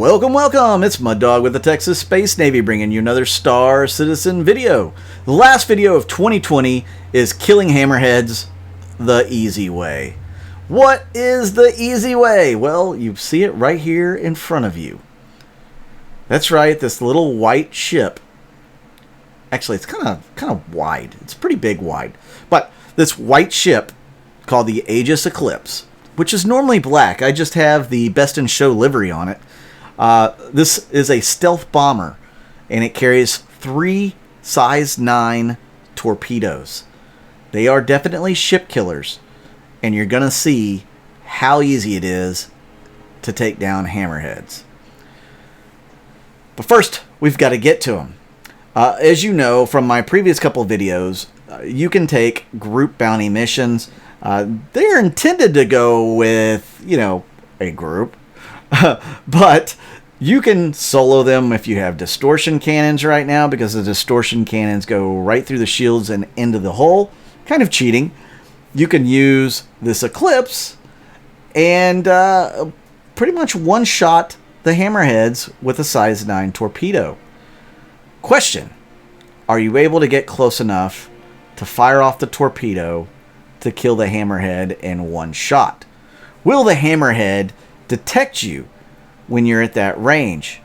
Welcome! It's Mud Dog with the Texas Space Navy bringing you another Star Citizen video. The last video of 2020 is killing Hammerheads the easy way. What is the easy way? Well, you see it right here in front of you. That's right, this little white ship. Actually, it's kind of wide. It's pretty big wide. But this white ship called the Aegis Eclipse, which is normally black. I just have the Best in Show livery on it. This is a stealth bomber, and it carries 3 size 9 torpedoes. They are definitely ship killers, and you're going to see how easy it is to take down Hammerheads. But first, we've got to get to them. As you know from my previous couple of videos, you can take group bounty missions. They're intended to go with, a group. But you can solo them if you have distortion cannons right now, because the distortion cannons go right through the shields and into the hull. Kind of cheating. You can use this Eclipse and pretty much one-shot the Hammerheads with a size 9 torpedo. Question: are you able to get close enough to fire off the torpedo to kill the Hammerhead in one shot? Will the Hammerhead detect you when you're at that range?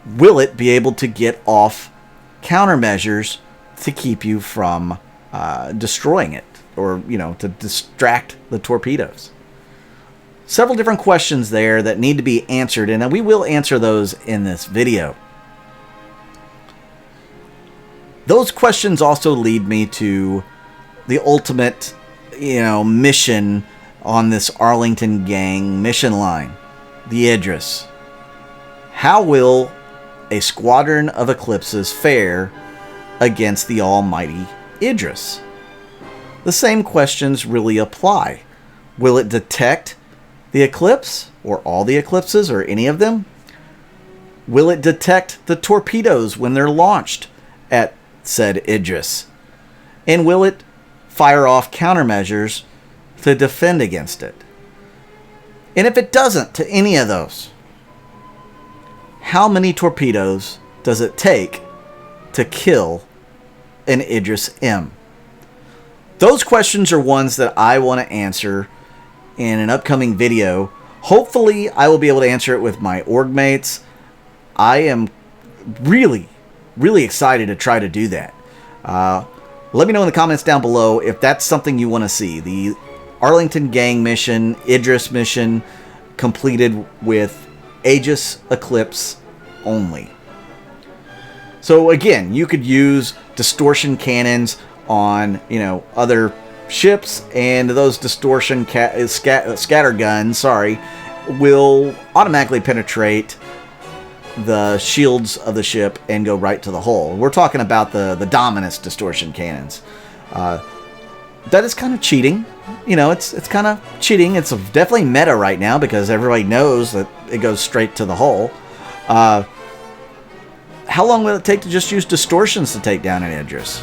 Will it be able to get off countermeasures to keep you from destroying it, or to distract the torpedoes? Several different questions there that need to be answered, and we will answer those in this video. Those questions also lead me to the ultimate mission on this Arlington Gang mission line, the Idris. How will a squadron of Eclipses fare against the almighty Idris? The same questions really apply. Will it detect the Eclipse, or all the Eclipses, or any of them? Will it detect the torpedoes when they're launched at said Idris? And will it fire off countermeasures to defend against it? And if it doesn't to any of those, how many torpedoes does it take to kill an Idris M? Those questions are ones that I want to answer in an upcoming video. Hopefully I will be able to answer it with my org mates. I am really excited to try to do that. Let me know in the comments down below if that's something you want to see. The Arlington Gang mission, Idris mission, completed with Aegis Eclipse only. So again, you could use distortion cannons on other ships, and those distortion scatter guns, will automatically penetrate the shields of the ship and go right to the hull. We're talking about the Dominus distortion cannons. That is kind of cheating. It's kind of cheating. It's definitely meta right now because everybody knows that it goes straight to the hull. How long will it take to just use distortions to take down an Idris?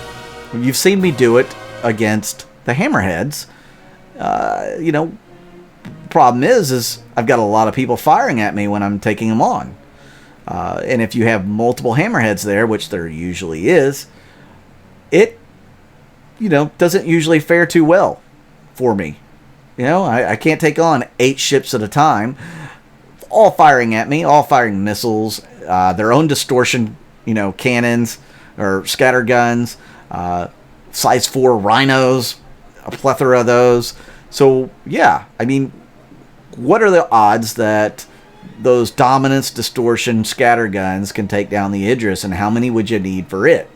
You've seen me do it against the Hammerheads. Problem is I've got a lot of people firing at me when I'm taking them on. And if you have multiple Hammerheads there, which there usually is, it doesn't usually fare too well for me. I can't take on 8 ships at a time, all firing at me, all firing missiles, their own distortion, cannons or scatter guns, size 4 rhinos, a plethora of those. So yeah, what are the odds that those Dominance distortion scatter guns can take down the Idris, and how many would you need for it?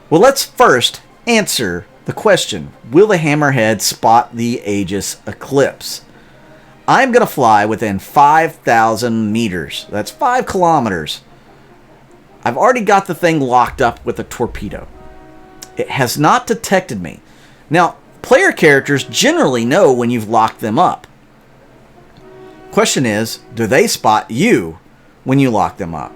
Well, let's first answer the question: will the Hammerhead spot the Aegis Eclipse? I'm going to fly within 5,000 meters. That's 5 kilometers. I've already got the thing locked up with a torpedo. It has not detected me. Now, player characters generally know when you've locked them up. Question is, do they spot you when you lock them up?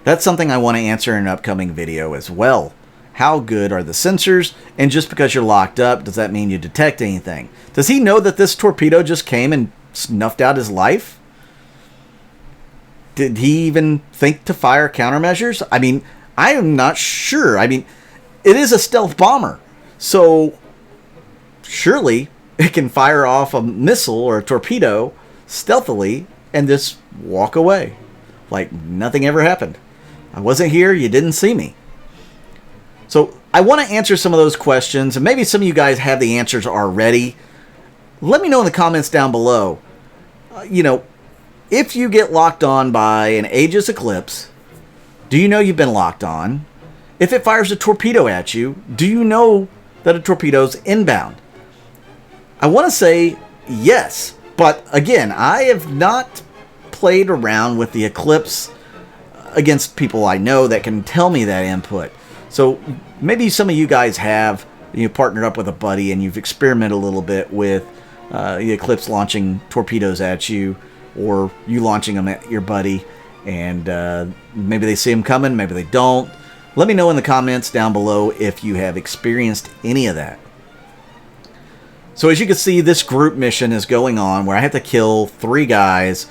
That's something I want to answer in an upcoming video as well. How good are the sensors? And just because you're locked up, does that mean you detect anything? Does he know that this torpedo just came and snuffed out his life? Did he even think to fire countermeasures? I mean, I am not sure. I mean, it is a stealth bomber, so surely it can fire off a missile or a torpedo stealthily and just walk away like nothing ever happened. I wasn't here, you didn't see me. So I want to answer some of those questions, and maybe some of you guys have the answers already. Let me know in the comments down below. If you get locked on by an Aegis Eclipse, do you know you've been locked on? If it fires a torpedo at you, do you know that a torpedo's inbound? I want to say yes, but again, I have not played around with the Eclipse against people I know that can tell me that input. So maybe some of you guys have, you partnered up with a buddy and you've experimented a little bit with the Eclipse launching torpedoes at you, or you launching them at your buddy, and maybe they see them coming, maybe they don't. Let me know in the comments down below if you have experienced any of that. So as you can see, this group mission is going on where I have to kill 3 guys,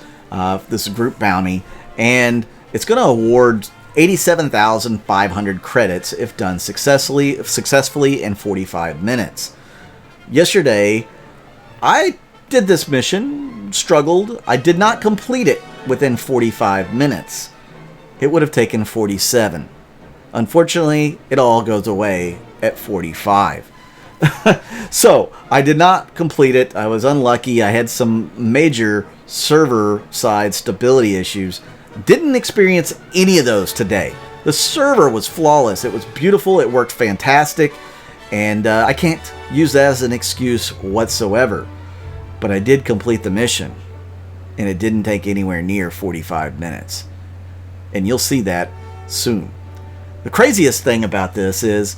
this group bounty, and it's going to award 87,500 credits if done successfully in 45 minutes. Yesterday, I did this mission, struggled. I did not complete it within 45 minutes. It would have taken 47. Unfortunately, it all goes away at 45. So, I did not complete it. I was unlucky. I had some major server-side stability issues. Didn't experience any of those today. The server was flawless. It was beautiful. It worked fantastic. And I can't use that as an excuse whatsoever. But I did complete the mission. And it didn't take anywhere near 45 minutes. And you'll see that soon. The craziest thing about this is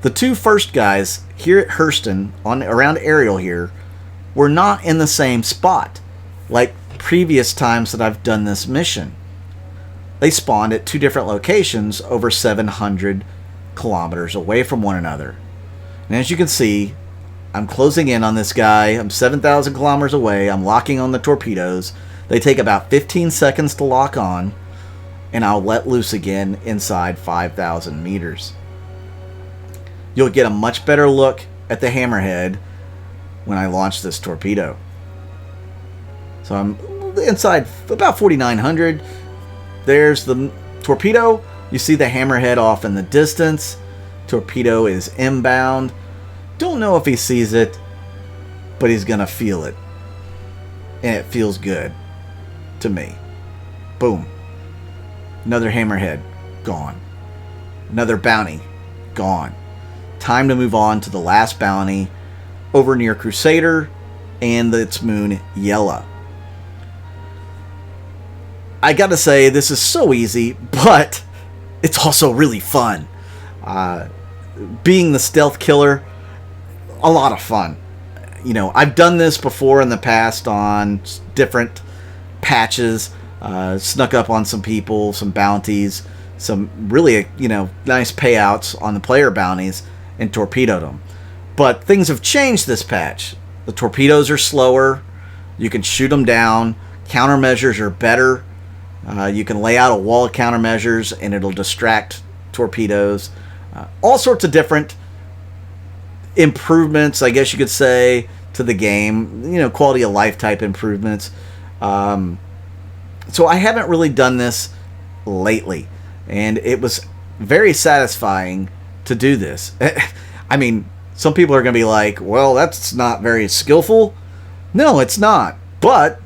the 2 first guys here at Hurston, around Ariel here, were not in the same spot like previous times that I've done this mission. They spawned at 2 different locations over 700 kilometers away from one another. And as you can see, I'm closing in on this guy. I'm 7,000 kilometers away. I'm locking on the torpedoes. They take about 15 seconds to lock on, and I'll let loose again inside 5,000 meters. You'll get a much better look at the Hammerhead when I launch this torpedo. So I'm inside about 4,900. There's the torpedo. You see the Hammerhead off in the distance. Torpedo is inbound. Don't know if he sees it, but he's gonna feel it. And it feels good to me. Boom. Another Hammerhead, gone. Another bounty, gone. Time to move on to the last bounty over near Crusader and its moon, Yella. I gotta say, this is so easy, but it's also really fun. Being the stealth killer, a lot of fun. I've done this before in the past on different patches, snuck up on some people, some bounties, some really, nice payouts on the player bounties, and torpedoed them. But things have changed this patch. The torpedoes are slower. You can shoot them down. Countermeasures are better. You can lay out a wall of countermeasures and it'll distract torpedoes. All sorts of different improvements, I guess you could say, to the game. Quality of life type improvements. So I haven't really done this lately. And it was very satisfying to do this. I mean, some people are going to be like, well, that's not very skillful. No, it's not. But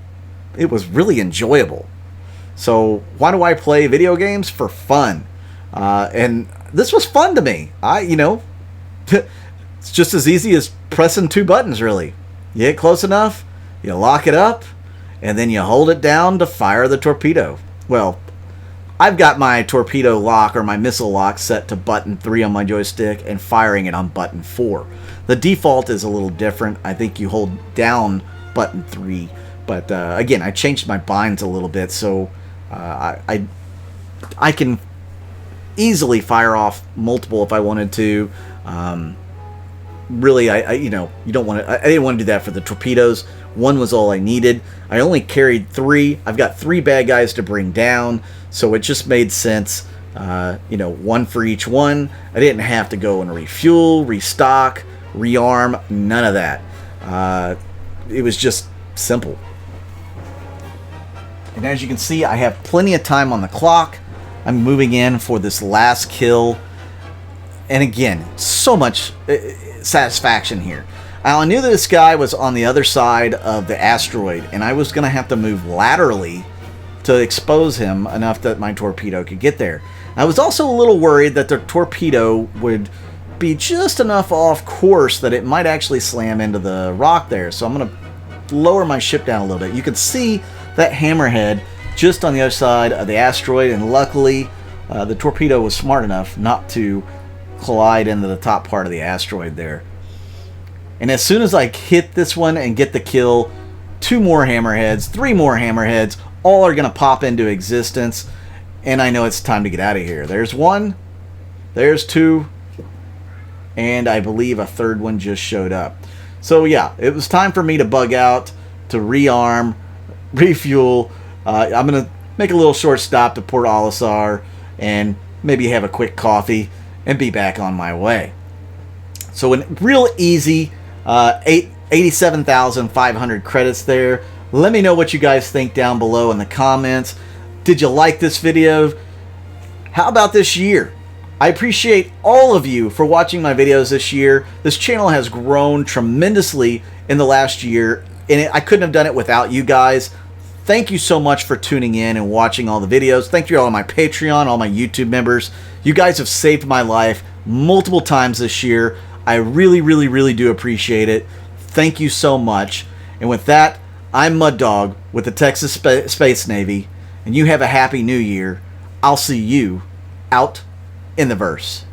it was really enjoyable. So why do I play video games? For fun. And this was fun to me. It's just as easy as pressing 2 buttons, really. You get close enough, you lock it up, and then you hold it down to fire the torpedo. Well, I've got my torpedo lock or my missile lock set to button 3 on my joystick and firing it on button 4. The default is a little different. I think you hold down button 3. But again, I changed my binds a little bit, so I can easily fire off multiple if I wanted to. really, you know, you don't want to. I didn't want to do that for the torpedoes. One was all I needed. I only carried 3. I've got 3 bad guys to bring down, so it just made sense. You know, 1 for each one. I didn't have to go and refuel, restock, rearm, none of that. It was just simple. And as you can see, I have plenty of time on the clock. I'm moving in for this last kill. And again, so much satisfaction here. I knew that this guy was on the other side of the asteroid, and I was going to have to move laterally to expose him enough that my torpedo could get there. I was also a little worried that the torpedo would be just enough off course that it might actually slam into the rock there. So I'm going to lower my ship down a little bit. You can see that hammerhead just on the other side of the asteroid, and luckily the torpedo was smart enough not to collide into the top part of the asteroid there. And as soon as I hit this one and get the kill, 2 more hammerheads, 3 more hammerheads, all are going to pop into existence, and I know it's time to get out of here. There's 1, there's 2, and I believe a 3rd one just showed up. So yeah, it was time for me to bug out, to rearm, refuel. I'm going to make a little short stop to Port Olisar and maybe have a quick coffee and be back on my way. So a real easy 87,500 credits there. Let me know what you guys think down below in the comments. Did you like this video? How about this year? I appreciate all of you for watching my videos this year. This channel has grown tremendously in the last year, and I couldn't have done it without you guys. Thank you so much for tuning in and watching all the videos. Thank you to all my Patreon, all my YouTube members. You guys have saved my life multiple times this year. I really, really, really do appreciate it. Thank you so much. And with that, I'm Mud Dog with the Texas Space Navy, and you have a happy new year. I'll see you out in the verse.